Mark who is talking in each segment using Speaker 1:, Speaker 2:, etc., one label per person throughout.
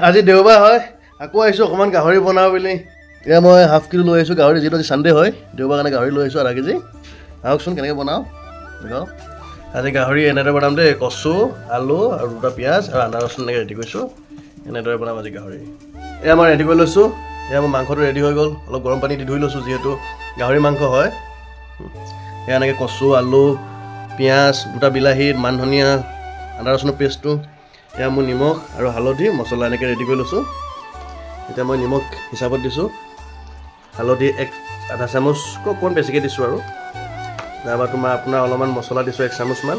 Speaker 1: আজি দেওবাৰ হয় আকৌ আহিছোঁ অকণমান গাহৰি বনাওঁ বুলি এয়া মই হাফ কিলো লৈ আহিছোঁ গাহৰি যিহেতু আজি ছানডে হয় দেওবাৰ কাৰণে গাহৰি লৈ আহিছোঁ আধা কেজি আহকচোন কেনেকৈ বনাওঁ দেখাওঁ আজি গাহৰি এনেদৰে বনাম দেই কচু আলু আৰু দুটা পিঁয়াজ আৰু আদা ৰচুন এনেকৈ ৰেডি কৰিছোঁ এনেদৰে বনাম আজি গাহৰি এয়া মই ৰেডি কৰি লৈছোঁ এয়া মোৰ মাংসটো ৰেডি হৈ গ'ল অলপ গৰম পানী দি ধুই লৈছোঁ যিহেতু গাহৰি মাংস হয় এয়া এনেকৈ কচু আলু পিঁয়াজ দুটা বিলাহী মান ধনিয়া আদা ৰচুনৰ পেষ্টটো এয়া মোৰ নিমখ আৰু হালধি মছলা এনেকৈ ৰেডি কৰি লৈছোঁ এতিয়া মই নিমখ হিচাপত দিছোঁ হালধি আধা চামুচকৈ অকণমান বেছিকৈ দিছোঁ আৰু তাৰপৰা আপোনাৰ অলপমান মছলা দিছোঁ 1 চামুচমান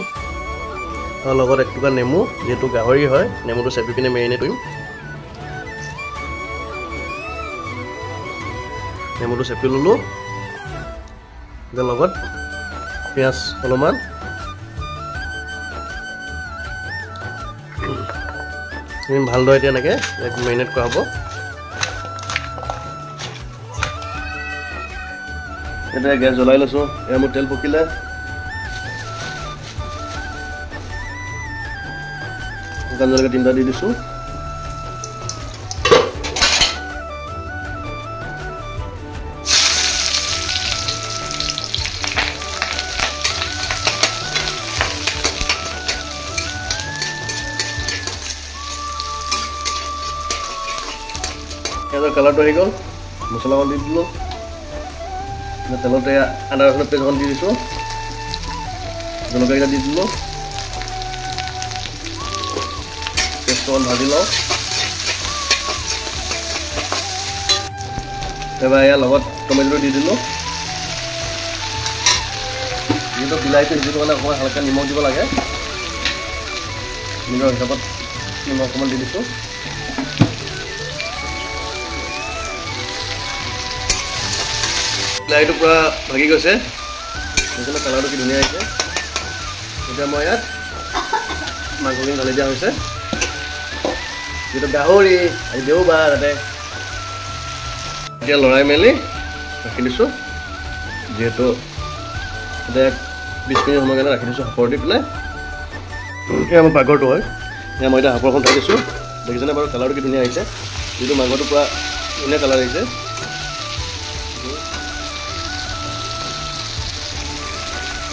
Speaker 1: আৰু লগত 1 টুকুৰা নেমু যিহেতু গাহৰি হয় নেমুটো চেপি পিনে মেৰিনেট কৰিম নেমুটো চেপি ল'লোঁ এতিয়া লগত পিঁয়াজ অলপমান ভালদৰে এতিয়া এনেকৈ মেৰিনেট কৰা হ'ব এতিয়া গেছ জ্বলাই লৈছোঁ এয়া মোৰ তেল পকিলে শুকান জলকীয়া 3টা দি দিছোঁ পিঁয়াজৰ কালাৰটো আহি গ'ল মছলা অকণ দি দিলোঁ তেলতে আদা ৰচুনৰ পেষ্ট অকণ দি দিছোঁ জলকীয়াকেইটা দি দিলোঁ পেষ্টটো অকণ ভাজি লওঁ এবাৰ ইয়াৰ লগত টমেটো দি দিলোঁ যিহেতু বিলাহীটো সিজিবৰ কাৰণে অকণমান হালকা নিমখ দিব লাগে নিজৰ হিচাপত নিমখ অকণমান দি দিছোঁ বিলাহীটো পূৰা ভাগি গৈছে সেইকাৰণে কালাৰটো কি ধুনীয়া আহিছে এতিয়া মই ইয়াত মাংসখিনি ঢালি দিয়া হৈছে যিহেতু গাহৰি আজি দেওবাৰ তাতে এতিয়া লৰাই মেলি ৰাখি দিছোঁ যিহেতু এতিয়া 20 মিনিট সময় কাৰণে ৰাখি দিছোঁ সাপৰ দি পেলাই এয়া মোৰ পাকঘৰটো হয় এয়া মই এতিয়া সাপৰখন থৈ দিছোঁ দেখিছেনে বাৰু কালাৰটো কি ধুনীয়া আহিছে যিহেতু মাংসটো পূৰা ধুনীয়া কালাৰ আহিছে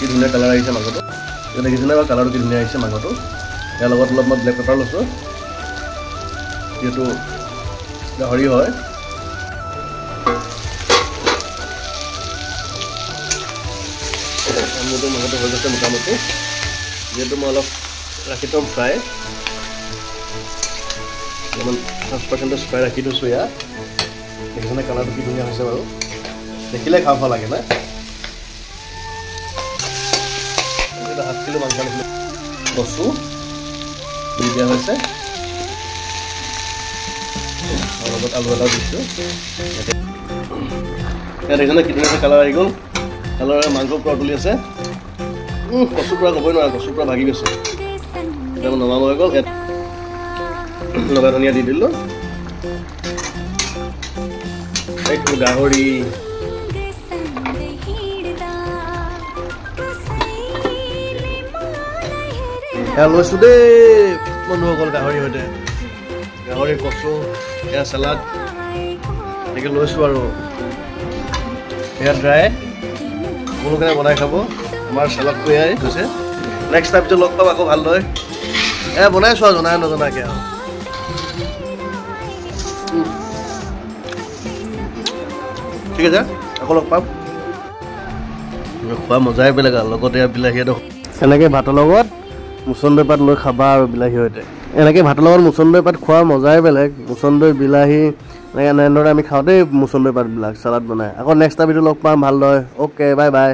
Speaker 1: কি ধুনীয়া কালাৰ আহিছে মাংসটো এতিয়া দেখিছেনে বাৰু কালাৰটো কি ধুনীয়া আহিছে মাংসটো ইয়াৰ লগত অলপ মই ব্লেক পেপাৰ লৈছোঁ যিহেতু গাহৰি হয় মোৰতো মাংসটো হৈ গৈছে মোটামুটি যিহেতু মই অলপ ৰাখি থ'ম ফ্ৰাই অলপমান 5% ফ্ৰাই ৰাখি থৈছোঁ ইয়াত দেখিছেনে কালাৰটো কি ধুনীয়া হৈছে বাৰু দেখিলে খাব ভাল লাগে না হাফ কিলো মাংস আনিছিলোঁ কচু দি দিয়া হৈছে লগত আলু এটাও দিছোঁ এতিয়া দেখিছেনে কি ধুনীয়া কালাৰ আহি গ'ল কালাৰে মাংস পূৰা তুলি আছে কচু পূৰা ক'বই নোৱাৰে কচু পূৰা ভাগি গৈছে এতিয়া নমাব হৈ গ'ল লগা ধনিয়া দি দিলোঁ এইটো গাহৰি এয়া লৈছোঁ দেই বন্ধুসকল গাহৰি সৈতে গাহৰি কচু এয়া চালাড এনেকৈ লৈছোঁ আৰু এয়া ড্ৰাই সকলোকে বনাই খাব আমাৰ চালাডটো এয়াই হৈছে নেক্সট টাইম পিছত লগ পাম আকৌ ভালদৰে এয়া বনাইছোঁ আৰু জনাই নজনাকৈ আৰু ঠিক আছে আকৌ লগ পাম খোৱা মজাই বেলেগ আৰু লগতে বিলাহী এনেকৈ ভাতৰ লগত মুচন্দৈ পাত লৈ খাবা আৰু বিলাহীৰ সৈতে এনেকৈ ভাতৰ লগত মুচন্দৈ পাত খোৱাৰ মজাই বেলেগ মুচন্দৈ বিলাহী এনেদৰে আমি খাওঁ দেই মুচন্দৈ পাতবিলাক চালাড বনাই আকৌ নেক্সট ভিডিঅ' লগ পাম ভালদৰে অ'কে বাই বাই